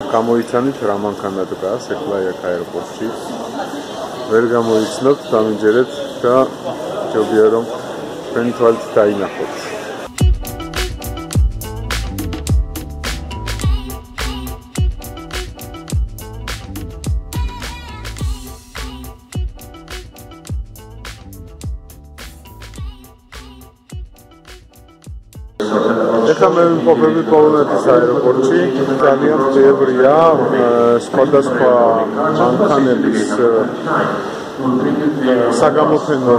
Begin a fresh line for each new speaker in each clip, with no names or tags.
გამოიცანით რა მანქანა დგას ეხლა აქ აეროპორტში. ვერ გამოიცნობთ, დამიჯერეთ და ჯობია რომ თქვენი თვალით დაინახოთ. ეხლა მე ვიმყოფები პოლონეთის აეროპორტში. ძალიან ბევრია სხვადასხვა მანქანების საგამოფენო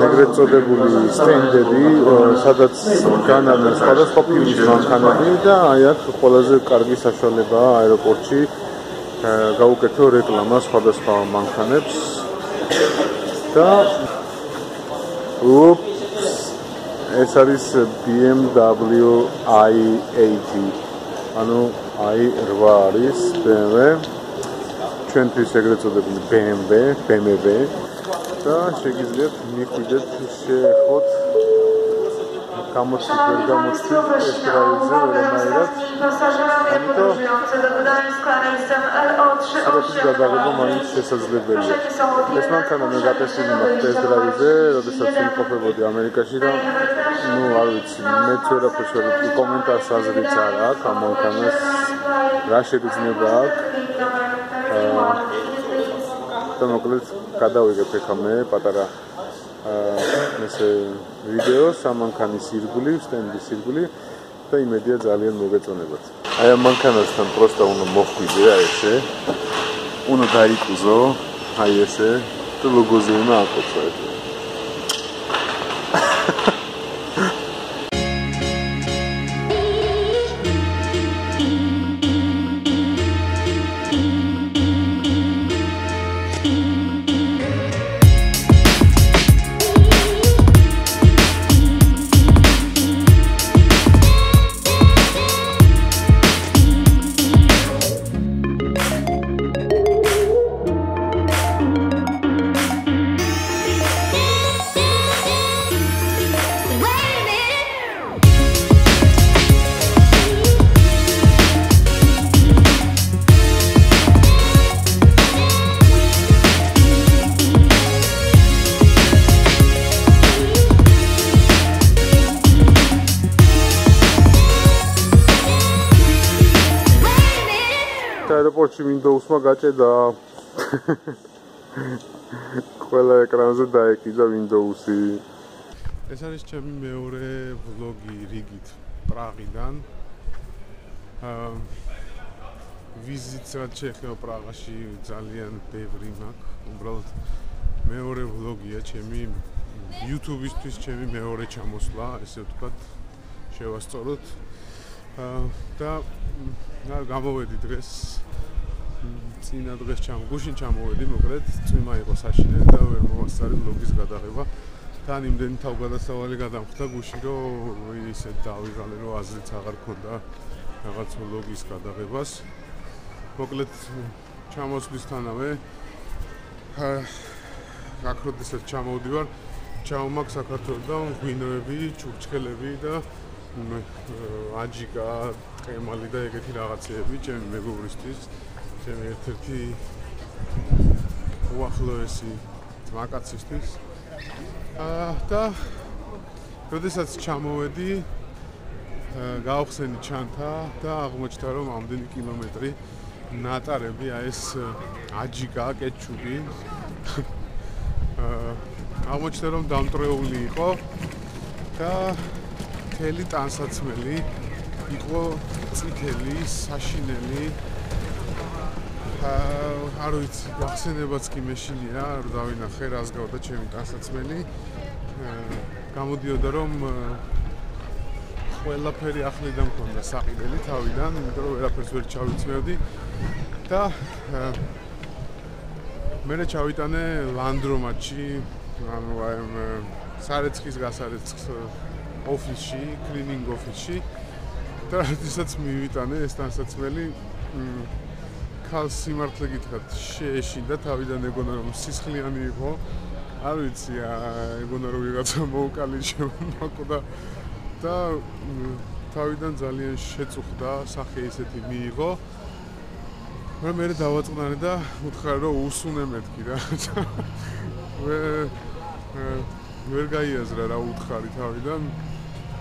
ეგრეთ წოდებული სტენდები, სადაც განაცხადა სხვადასხვა ფილმის მანქანები და აი აქ ყველაზე კარგი საშუალებაა აეროპორტში გაუკეთო რეკლამა სხვადასხვა მანქანებს და ეს არის BMW i8, ანუ i8 არის BMW, ჩვენთვის ეგრეთ წოდებული BMW და შეგიძლიათ მიხვიდეთ შეეხოთ გამოცდით ეს დრაივზე ვერანაირად. გადაღება მაინც შესაძლებელია. ეს მანქანა მე გატესტილი მაქვს ეს დრაივზე, როდესაც ვიმყოფებოდი ამერიკაში და არ ვიცი, მეც ვერაფერს ვერ ვიტყვი, კომენტარს აზრიც არ აქვს ამ მანქანას, რა შეგრძნება აქვს. და მოკლედ გადავიღებ ეხლა მე პატარა ესე ვიდეოს ამ მანქანის ირგვლივ, სტენდის ირგვლივ და იმედია ძალიან მოგეწონებათ. აი ამ მანქანასთან პროსტა უნდა მოხვიდე, აი ესე. უნდა დაიკუზო, აი ესე. და ლოგოზე უნდა აკოცო ეს. აეროპორტში Windows-მა გაჭედა. ყველა ეკრანზე დაეკიდა Windows-ი. ეს არის ჩემი მეორე ვლოგი რიგით პრაღიდან. ვიზიტს რაც შეეხება პრაღაში ძალიან ბევრი მაქვს. უბრალოდ მეორე ვლოგია ჩემი YouTube-ისთვის, ჩემი მეორე ჩამოსვლა, ესე ვთქვათ, შევასწოროთ. და გამოვედი დღეს წინა დღეს გუშინ ჩამოვედი, მოკლედ წვიმა იყო საშინელი და ვერ მოვასწარი ვლოგის გადაღება. თან იმდენი თავგადასავალი გადამხდა გუშინ, რომ ისე დავიღალე, რომ აზრიც აღარ ქონდა რაღაც ვლოგის გადაღებას. მოკლედ ჩამოსვლისთანავე აქ როდესაც ჩამოვდივარ, ჩავმაქ საქართველოსთან ღვინოები, ჩურჩხელები და აჯიკა, ყემალი და ეგეთი რაღაცეები ჩემი მეგობრისთვის, ჩემი ერთ-ერთი უახლოესი ძმაკაცისთვის. და როდესაც ჩამოვედი, გავხსენი ჩანთა და აღმოჩნდა, რომ ამდენი კილომეტრი ნატარები, აი ეს აჯიკა, კეჩუპი. აღმოჩნდა, რომ დამტრეული იყო და მთელი ტანსაცმელი იყო წითელი, საშინელი. არ ვიცი, გახსენებაც კი მეშინია, რომ დავინახე რას გავდა ჩემი ტანსაცმელი. გამოდიოდა, რომ ყველაფერი ახლიდან მქონდა საყიდელი თავიდან, იმიტომ რომ ვერაფერს ვერ ჩავიცმევდი და მე ჩავიტანე ლანდრომატში, ანუ აი სარეცხის გასარეცხს ოფისში, კლინინგ ოფისში და როდესაც მივიტანე ეს ტანსაცმელი, ქალს სიმართლე გითხრათ, შეეშინდა თავიდან ეგონა რომ სისხლიანი იყო. არ ვიცი, ეგონა რომ ვიღაცა მოუკალიჩებოდა და თავიდან ძალიან შეწუხდა, სახე ისეთი მიიღო მე დავაწყნარი და უთხრა რომ უსუნე მეთქი რა. ვერ გაიაზრა რა უთხარი თავიდან,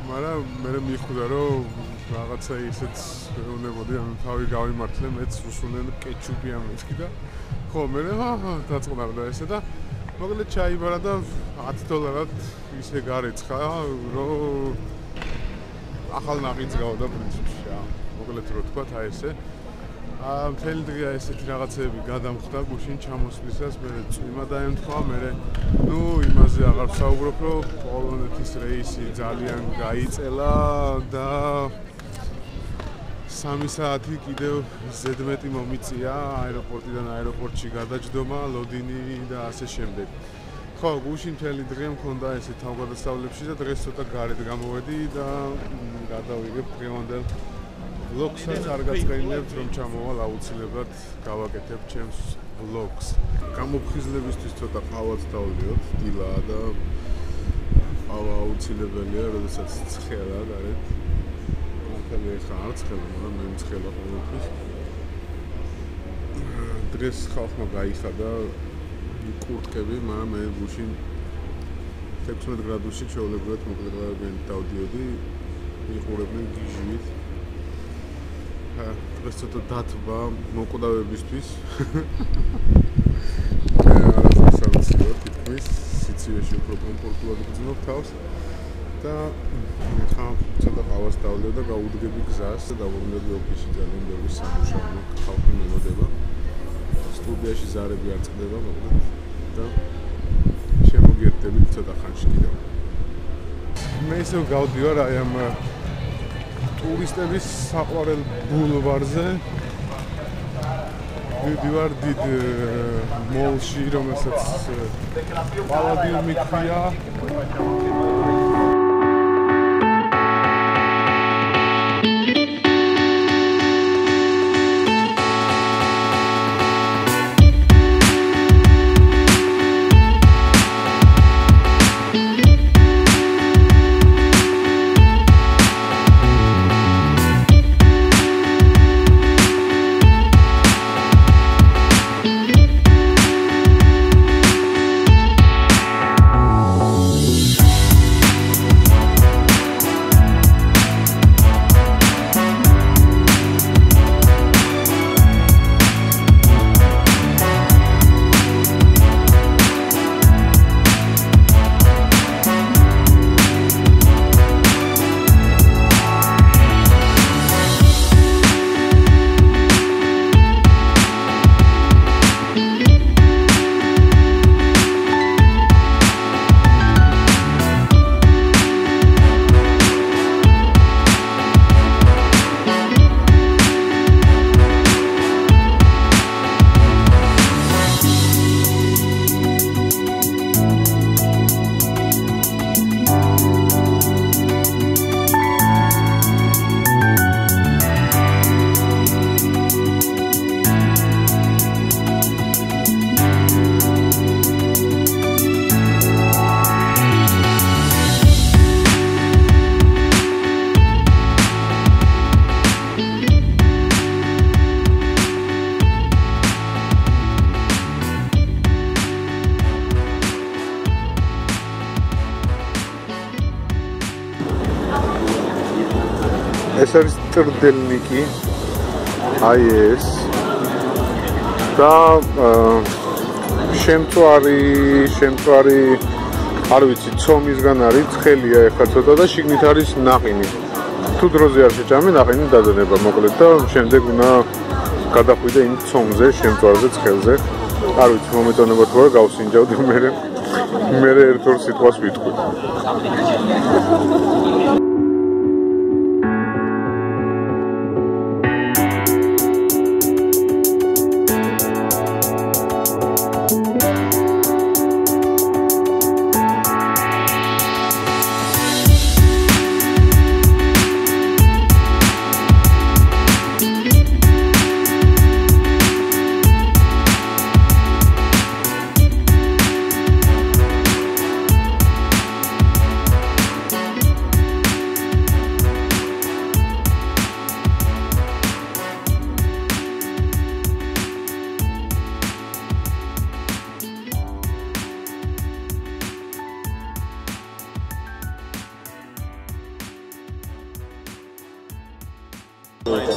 მაგრამ მე მიხვდა რომ რაღაცა ისეთ უნებოდი ამ თავი გავიმართლე, მეც უსუნენ კეჩუპია მეთქი და ხო მე დაწყნარდა ესე და მოკლედ ჩაიბარა და $10 ისე გარეცხა რომ ახალ ნაყიდს გავდა პრინციპში რა. მოკლედ რო თქვა აი ესე მთელი დღე ესეთი რაღაცები გადამხდა გუშინ ჩამოსვლისას, მე წვიმა დაემთხვა, მე იმაზე აღარ ვსაუბრობ, რომ პოლონეთის რეისი ძალიან გაიწელა და 3 საათი კიდევ ზედმეტი მომიწია აეროპორტიდან აეროპორტში გადაჯდომა, ლოდინი და ასე შემდეგ. ხო, გუშინ მთელი დღე მქონდა ესე თავგადასავლებში და დღეს ცოტა გარეთ გამოვედი და გადავიღებ დღევანდელ ვლოგსაც არ გაწყენილებთ რომ ჩამოვალ აუცილებლად გავაკეთებ ჩემს ვლოგს. გამოფხიზლებისთვის ცოტა ყავაც დავლიოთ, დილაა და ყავა აუცილებელია, როდესაც ცხელაა გარეთ. მოკლედ ეხლა არ ცხელა, მაგრამ მე მცხელა ყოველთვის. დღეს ხალხმა გაიხადა კურტკები, მაგრამ მე გუშინ 16 გრადუსში ჩვეულებრივად მოკლედ დავდიოდი, მიყურებდნენ გიჟივით. დღეს ცოტა დათბა მოკვდავებისთვის. არასდროს არ ვიცი, თითქმის სიცივეში უფრო კომფორტულად ვგრძნობ თავს და ხა ცოტა ყავას დავლიო და გავუდგები გზას და დავუბრუნდები ოფისში ძალიან ბევრი სამუშაო ხალხი მემოდება. სტუდიაში ზარები არ წყდება მოკლედ და შემოგერთდებით ცოტა ხანში კიდევ. მე ისევ გავდივარ აი ამ ტურისტების საყვარელ ბულვარზე. ვიდივარ დიდ მოლში, რომელსაც პალადიუმი ქვია. ეს არის ტრდელნიკი, აი ეს და შემწვარი არ ვიცი, ცომისგან არის, ცხელია ეხლა ცოტა და შიგნით არის ნაყინი. თუ დროზე არ შეჭამი, ნაყინი დაძენება მოკლედ და შემდეგ უნდა გადახვიდე იმ ცომზე, შემწვარზე, ცხელზე. არ ვიცი, მომეწონება თუ არა გავსინჯავ და მე ერთ-ორ სიტყვას ვიტყვი.
Спасибо.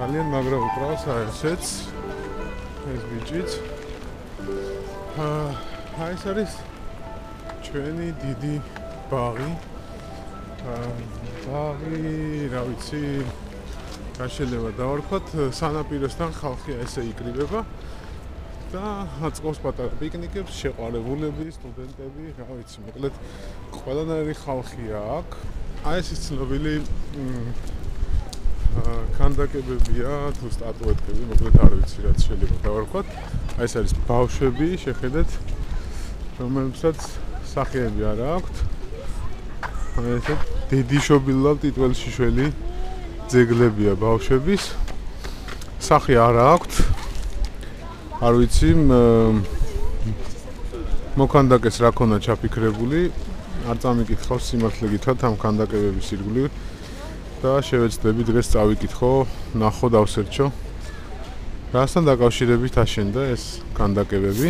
ძალიან მაგრა უკრავს აერცეც ეს ბიჭიც. ეს არის ჩვენი დიდი ბაღი. ბაღი, რა ვიცი, რა შეიძლება დავარქვათ, სანაპიროსთან ხალხი ესე იკრიბება და აწყობს პატარა პიკნიკებს, შეყვარებულები, სტუდენტები, რა ვიცი, მოკლედ ყველანაირი ხალხია აქ. ეს ის ცნობილი ქანდაკებებია თუ სტატუეტკები, მოკლედ არ ვიცი რაც შეიძლება დავარქვათ. ეს არის ბავშვები, შეხედეთ, რომელსაც სახეები არ აქვთ. ესე დედიშობილად ტიტველშიშველი ძეგლებია ბავშვების. სახე არ აქვთ. არ ვიცი, მოქანდაკეს რა ქონა ჩაფიქრებული, არ წამიკითხავს სიმართლე გითხრათ ამ ქანდაკებების ირგვლივ. და შევეცდები დღეს წავიკითხო, ნახო, დავსერჩო. რასთან დაკავშირებით აშენდა ეს ქანდაკებები?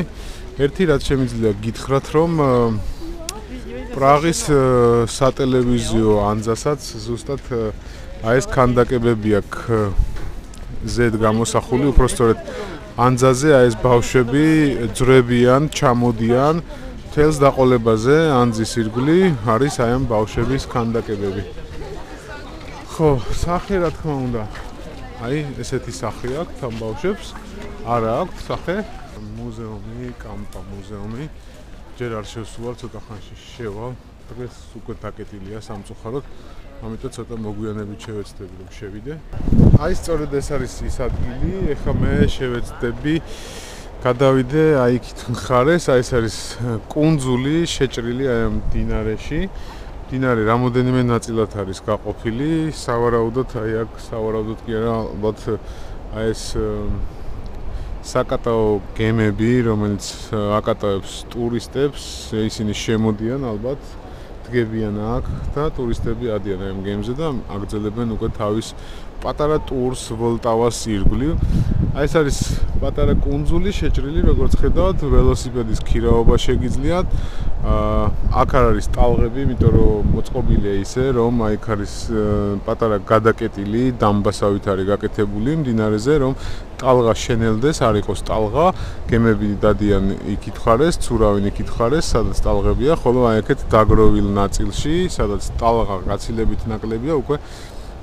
ერთი რაც შემიძლია გითხრათ, რომ პრაღის სატელევიზიო ანძასაც ზუსტად ეს ქანდაკებები აქვს ზედ გამოსახული, უпростоრად ანძაზე ეს ბავშვები ძრებიან, ჩამოდიან თელს დაყოლებაზე, ანძის ირგვლი არის აი ამ ბავშვების ქანდაკებები. ხო, სახე რა თქმა უნდა. აი, ესეთი სახე აქვს ამ ბავშვებს. არა აქვს სახე. მუზეუმი, კამპა მუზეუმი. ჯერ არ შევსულა, ცოტა ხანში შევალ. დღეს უკვე დაკეტილია სამწუხაროდ. ამიტომ ცოტა მოგვიანებით შევეცდები რომ შევიდე. აი, სწორედ ეს არის ის ადგილი. ეხლა მე შევეცდები გადავიდე აი იქით მხარეს. აი ეს არის კუნძული შეჭრილი აი ამ მდინარეში. მდინარე რამოდენიმე ნაწილად არის გაყოფილი. სავარაუდოდ აი აქ სავარაუდოდ კი არა, ალბათ აი ეს საკატაო გემები, რომელიც აკატავებს ტურისტებს, ისინი შემოდიან ალბათ დადგებიან აქ და ტურისტები ადიან ამ გეიმზე და აგრძელებენ უკვე თავის პატარა ტურს ვოლტავას ირგვლივ. აი ეს არის პატარა კუნძული შეჭრილი, როგორც ხედავთ, ველოსიპედის ქირაობა შეგიძლიათ. აქ არის ტალღები, იმიტომ რომ მოწყობილია ისე, რომ აი აქ არის პატარა გადაკეტილი დამბასავით არის გაკეთებული მდინარეზე, რომ ტალღა შენელდეს, არ იყოს ტალღა, გემები დადიან იქით ხარეს, ცურავენ იქით ხარეს, სადაც ტალღებია, ხოლო აი აქეთ დაგროვილ ნაწილში, სადაც ტალღა გაცილებით ნაკლებია, უკვე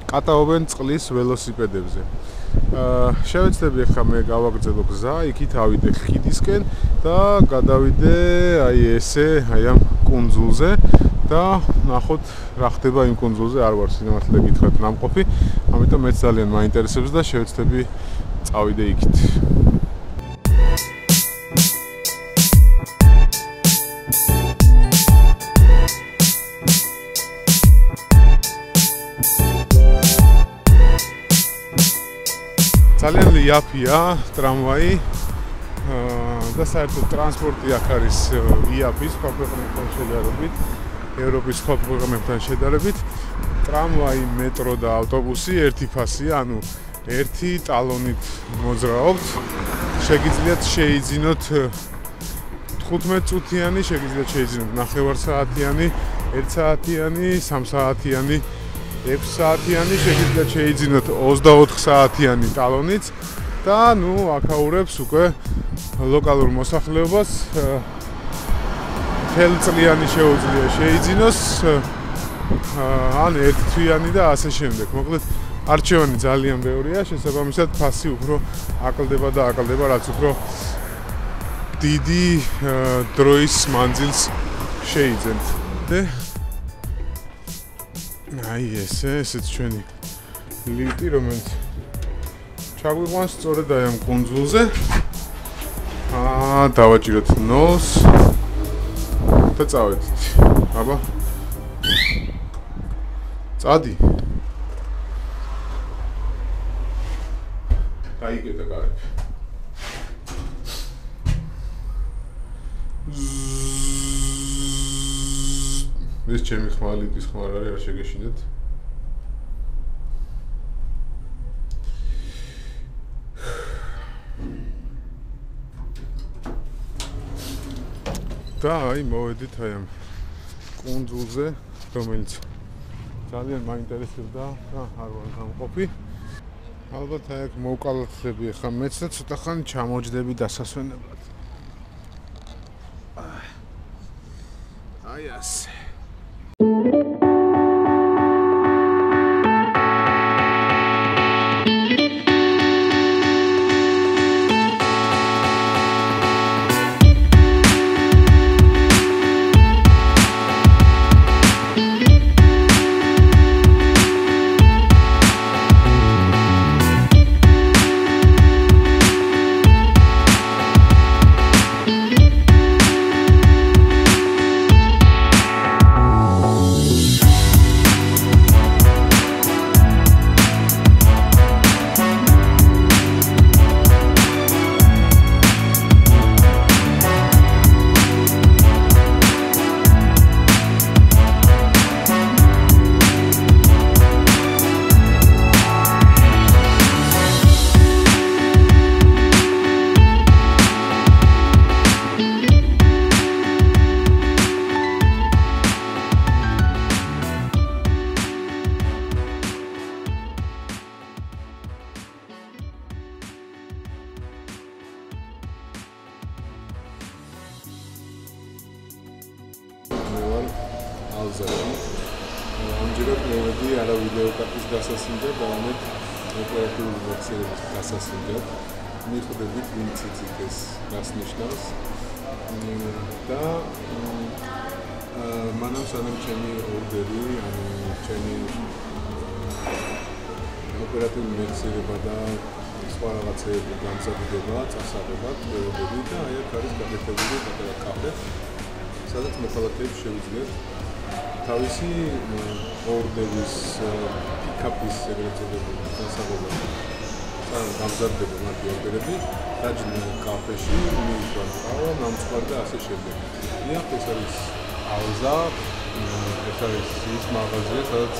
კატაობენ წყლის ველოსიპედებზე. შევეცდები ახლა მე გავაგრძელო გზა, იქით ავიდე ხიდისკენ და გადავიდე აი ესე, აი ამ კუნძულზე და ნახოთ რა ხდება იმ კუნძულზე, არ ვარ სინამდვილე გითხრათ ნამყოფი, ამიტომ მეც ძალიან მაინტერესებს და შევეცდები წავიდე იქით. ძალიან იაფია ტრამვაი და საერთოდ ტრანსპორტი აქ არის იაფი სხვა ქვეყნებთან შედარებით, ევროპის სხვა ქვეყნებთან შედარებით. ტრამვაი, მეტრო და ავტობუსი ერთი ფასია, ანუ ერთი ტალონით მოძრაობთ. შეგიძლიათ შეიძინოთ 15 წუთიანი, შეგიძლიათ შეიძინოთ 9 საათიანი, 1 საათიანი, 3 საათიანი, 6 საათიანი, შეგიძლიათ შეიძინოთ 24 საათიანი ტალონიც და ნუ აქაურებს უკვე ლოკალურ მოსახლეობას თელწლიანი შეუძლია შეიძინოს ან ერთთვიანი და ასე შემდეგ. მოკლედ არჩევანი ძალიან ბევრია, შესაბამისად ფასი უფრო აკლდება და აკლდება, რაც უფრო დიდი დროის მანძილს შეიძენთ. აი ესეც ჩვენი ლიფტი, რომელიც ჩაგვიყვანს სწორედ აი ამ კუნძულზე. დავაჭიროთ ნოლს და წავედით. აბა. წადი. გაიგეთ კარები. ეს ჩემი ხმალიტის ხმარ არის, არ შეგეშინდეთ. და აი მოვედით აი ამ კუნძულზე, რომელიც ძალიან მაინტერესებდა და არ ვარ გამყოფი. ალბათ აი აქ მოვკალათლები ახლა მეც და ცოტა ხანი ჩამოჯდები დასასვენებლად. აი ასე. ამჯერად მოვედი არა ვიდეო კარტის გასასინჯად, არამედ ოპერატიული ვექსელების გასასინჯად. მიხვდებით ვინც იცით ეს რას ნიშნავს და მანამ სანამ ჩემი ორდერი, ანუ ჩემი ოპერატიული ვექსელება და სხვა რაღაცეები გამზადდება, წასაღებად მოვედი და აი აქ არის გაკეთებული პატარა კაფე, სადაც მოქალაქეებს შეუძლიათ თავისი ორდერის პიკაპის ეგრეთ წოდებული დასაღებად გამზადდება მათი ორდერები, დაჯდნენ კაფეში, მიიყვან ყავა, ნამწვარი და ასე შემდეგ. იახ ეს არის ალზა, ეს არის ის მაღაზია, სადაც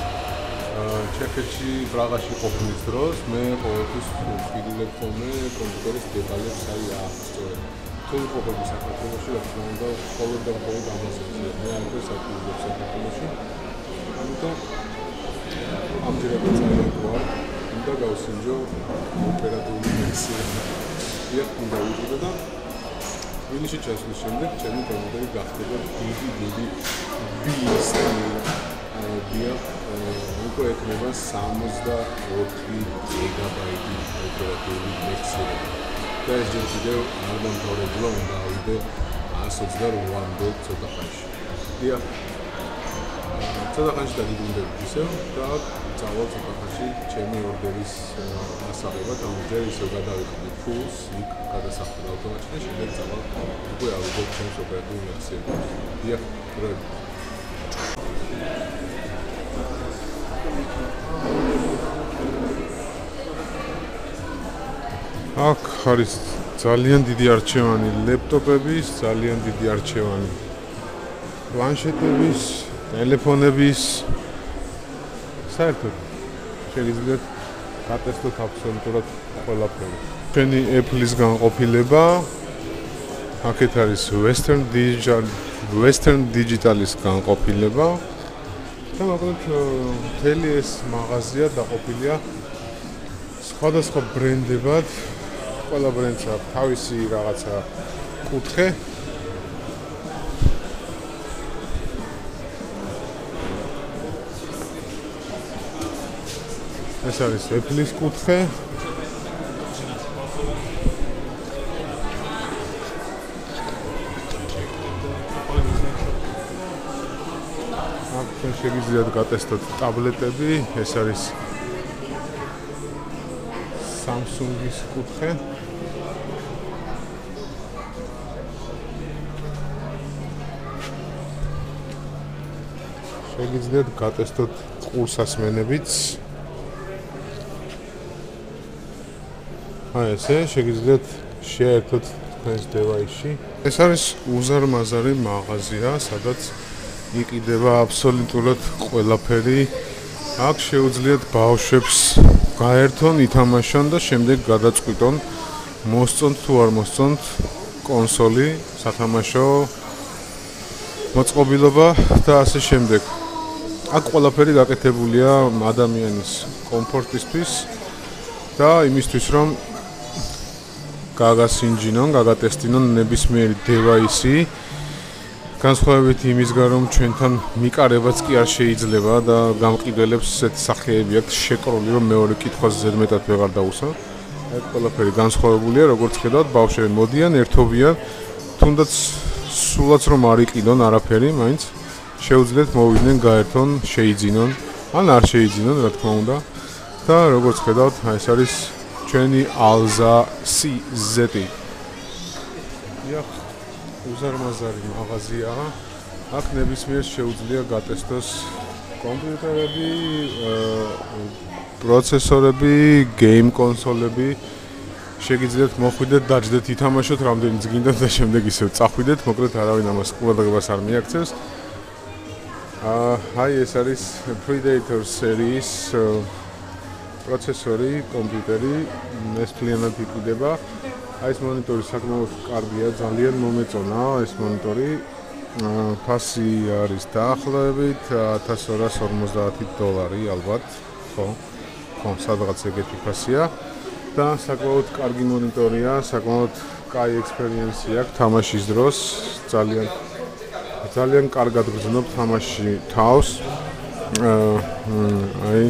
ჩეხეთში პრაღაში ყოფნის დროს მე ყოველთვის ვფიქრობ ხოლმე კომპიუტერის დეტალებს, აი სწორედ. თუ ყოფილი საქართველოში, რა თქმა უნდა, მხოლოდ და მხოლოდ ამას ვწერ. მე ამიტომ საკუთრებულებს საქართველოში. ამიტომ ამჯერად წაიღო, უნდა გავსინჯო ოპერატიული ვერსია. იქ უნდა ვიყიდო და ვინიში ჩასვლის შემდეგ ჩემი კომპიუტერი გახდება დიდი ბიოსი უკვე ექნება 64 გიგაბაიტი ოპერატიული ვერსია. და ეს ჯერ კიდევ არ დამთავრებულა, უნდა ავიდე 128-მდე ცოტა ხანში. დიახ, ცოტა ხანში დაგიბრუნდები ისევ და წავალ ცოტა ხანში ჩემი ორდერის ასაღებად, ჯერ ისევ გადავიხდი ფულს, იქ გადასახდა ავტომატში და შემდეგ წავალ უკვე ავიდე ჩემს ოპერატიულ ვერსიაზე. დიახ, დროებით. აქ არის ძალიან დიდი არჩევანი ლეპტოპების, ძალიან დიდი არჩევანი პლანშეტების, ტელეფონების. საერთოდ შეგიძლიათ გატესტოთ აბსოლუტურად ყველაფერი. ჩვენი Apple-ის განყოფილება აქეთ არის Western Digital-ის განყოფილება და მოკლედ მთელი ეს მაღაზია დაყოფილია სხვადასხვა ბრენდებად. ყველა ბრენდს აქვს თავისი რაღაცა კუთხე. ეს არის Apple-ის კუთხე. აქ შეგიძლიათ გატესტოთ ტაბლეტები. ეს არის Samsung-ის კუთხე. შეგიძლიათ გატესტოთ ყურსასმენებიც. აი ესე შეგიძლიათ შეერთოთ თქვენს დევაისში. ეს არის უზარმაზარი მაღაზია, სადაც იყიდება აბსოლუტურად ყველაფერი. აქ შეუძლიათ ბავშვებს გაერთონ, ითამაშონ და შემდეგ გადაწყვიტონ მოსწონთ თუ არ მოსწონთ კონსოლი, სათამაშო მოწყობილობა და ასე შემდეგ. აქ ყველაფერი გაკეთებულია ადამიანის კომფორტისთვის და იმისთვის, რომ გაგასინჯინონ, გაგატესტინონ ნებისმიერი დევაისი. განსხვავებით იმისგან, რომ ჩვენთან მიკარებაც კი არ შეიძლება და გამყიდველებს ესეთი სახეები აქვთ შეკრული, რომ მეორე კითხვას ზედმეტად ვეღარ დაუსვა. აი ყველაფერი განსხვავებულია, როგორც ხედავთ, ბავშვები მოდიან, ერთობიან, თუნდაც სულაც რომ არ იყიდონ არაფერი, მაინც შეუძლიათ მოვიდნენ, გაერთონ, შეიძინონ, ან არ შეიძინონ, რა თქმა უნდა. და როგორც ხედავთ, აი ეს არის ჩვენი Alza CZ. დიახ, უზარმაზარი მაღაზიაა. აქ ნებისმიერს შეუძლია გატესტოს კომპიუტერები, პროცესორები, game კონსოლები. შეგიძლიათ მოხვიდეთ, დაждდეთ, ითამაშოთ რამდენიც გინდათ და შემდეგ ისევ წახვიდეთ, მოკლედ არავინ ამას ყურადღებას არ მიაქცევს. აი ეს არის Predator series პროცესორი, კომპიუტერი, ეს მთლიანად იყიდება. აი ეს მონიტორი საკმაოდ კარგია, ძალიან მომეწონა ეს მონიტორი. ფასი არის დაახლოებით $1250 ალბათ, ხო, სადღაც ეგეთი ფასია. და საკმაოდ კარგი მონიტორია, საკმაოდ კაი ექსპერიენსი აქვს თამაშის დროს, ძალიან კარგად გრძნობ თამაში თავს. აი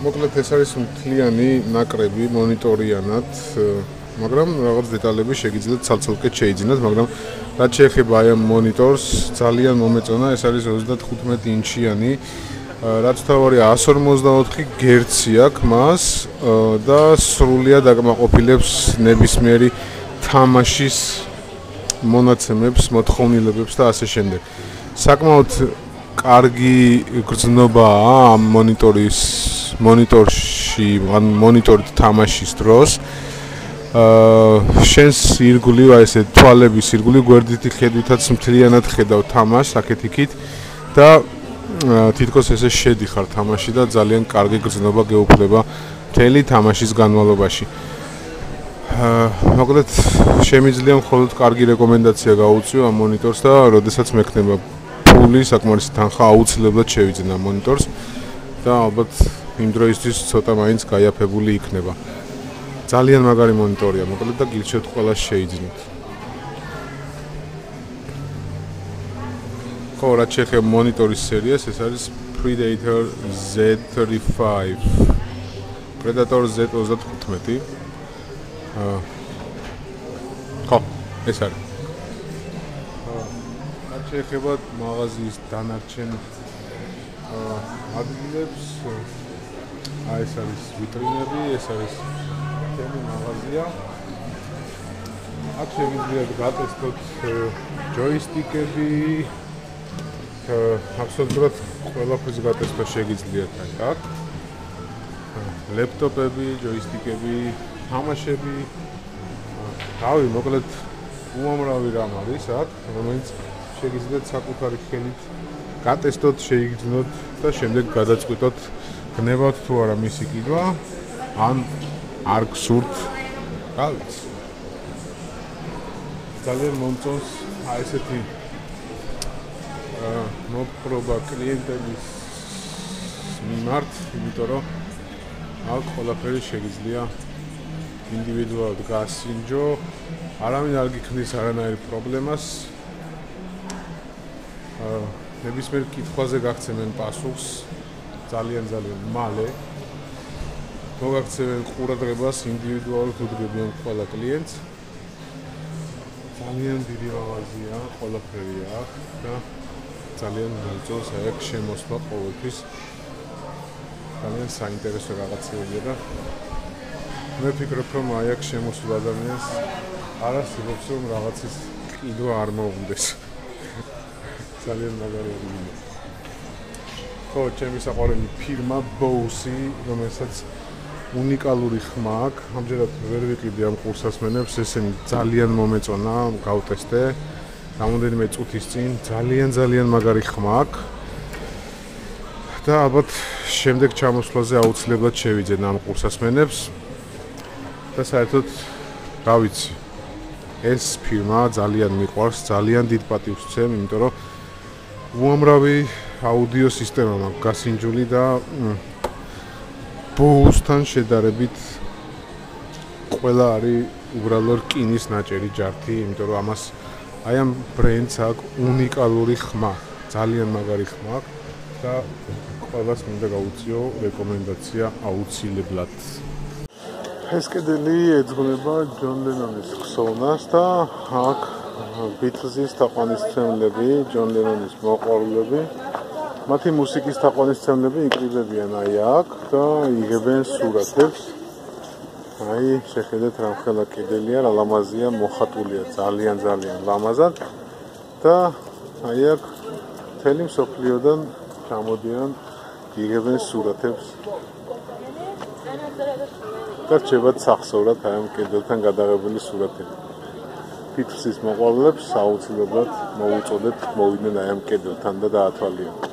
მოკლედ ეს არის მთლიანი ნაკრები მონიტორიანად, მაგრამ რაღაც დეტალები შეგიძლიათ ცალ-ცალკე შეიძინოთ, მაგრამ რაც შეეხება აი ამ მონიტორს, ძალიან მომეწონა, ეს არის 35 ინჩიანი. რაც თავარი 144 გერცი აქვს მას და სრულიად აკმაყოფილებს ნებისმიერი თამაშის მონაცემებს, მოთხოვნილებებს და ასე შემდეგ. საკმაოდ კარგი გრძნობაა ამ მონიტორში, ან მონიტორით თამაშის დროს. შენს ირგვლივ ესე თვალების ირგვლივ გვერდითი ხედვითაც მთლიანად ხედავ თამაშს აქეთ-იქით და თითქოს ესე შედიხარ თამაში და ძალიან კარგი გრძნობა გეუფლება მთელი თამაშის განმავლობაში. მოკლედ შემიძლია მხოლოდ კარგი რეკომენდაცია გაუწიო ამ მონიტორს და როდესაც მექნება ფული საკმარისი თანხა აუცილებლად შევიძინე ამ მონიტორს და ალბათ იმ დროისთვის ცოტა მაინც გაიაფებული იქნება. ძალიან მაგარი მონიტორია, მოკლედ და გილჩევთ ყველა შეიძინოთ. ხო, რაც შეეხება მონიტორის სერიას, ეს არის Predator Z35. Predator Z35. ხო, ეს არის. რაც შეეხება მაღაზიის დანარჩენ ადგილებს, ეს არის ვიტრინები, ეს არის ჩემი მაღაზია. აქ შეგიძლიათ გატესტოთ ჯოისტიკები, აბსოლუტურად ყველაფერს გატესტო შეგიძლიათ აქ. ლეპტოპები, ჯოისტიკები, თამაშები. რავი, მოკლედ უამრავი რამ არის აქ, რომელიც შეგიძლიათ საკუთარი ხელით გატესტოთ, შეიგრძნოთ და შემდეგ გადაწყვიტოთ გნებავთ თუ არა მისი კიდვა, ან არ გსურთ. გავიც. ძალიან მომწონს ესეთი მოპყრობა კლიენტების მიმართ, იმიტომ რომ აქ ყველაფერი შეგიძლია ინდივიდუალურად გასინჯო, არავინ არ გიქმნის არანაირ პრობლემას. ნებისმიერ კითხვაზე გაგცემენ პასუხს ძალიან მალე. მოგაქცევენ ყურადღებას ინდივიდუალურად უდგებიან ყველა კლიენტს. ძალიან დიდი მაღაზია, ყველაფერი აქ და ძალიან მომწონს აქ შემოსვლა ყოველთვის. ძალიან საინტერესო რაღაცებია და მე ვფიქრობ, რომ აქ შემოსულ ადამიანს არ არსებობს რომ რაღაცის ყიდვა არ მოუღდეს. ძალიან მაგარი არის. ხო, ჩემი საყვარელი ფირმა Bose, რომელსაც უნიკალური ხმა აქვს. ამჯერად ვერ ვიყიდე ამ კურსასმენებს, ესენი ძალიან მომეწონა, გავტესტე. რამოდენიმე წუთის წინ ძალიან მაგარი ხმა აქვს. და ალბათ შემდეგ ჩამოსვლაზე აუცილებლად შევიძენ ამ კურსასმენებს. და საერთოდ რა ვიცი, ეს ფირმა ძალიან მიყვარს, ძალიან დიდ პატივს ვცემ, იმიტომ რომ უამრავი აუდიო სისტემა მაქვს გასინჯული და Bose-თან შედარებით ყველა არის უბრალოდ რკინის ნაჭერი ჯართი, იმიტომ რომ ამას აი ამ ბრენდს აქვს უნიკალური ხმა, ძალიან მაგარი ხმა აქვს და ყველას მინდა გაუწიო რეკომენდაცია აუცილებლად. ეს კედელი ეძღვნება ჯონ ლენონის ხსოვნას და აქ ბიტლზის თაყვანისმცემლები, ჯონ ლენონის მოყვარულები, მათი მუსიკის თაყვანისმცემლები იკრიბებიან აი აქ და იღებენ სურათებს. აი, შეხედეთ რამხელა კედელია, რა ლამაზია, მოხატულია ძალიან ლამაზად და აი აქ მთელი მსოფლიოდან ჩამოდიან, იღებენ სურათებს. და რჩებათ სახსოვრად აი ამ კედელთან გადაღებული სურათები. ბიტლზის მოყვარულებს აუცილებლად მოუწოდეთ, მოვიდნენ აი ამ კედელთან და დაათვალიერონ.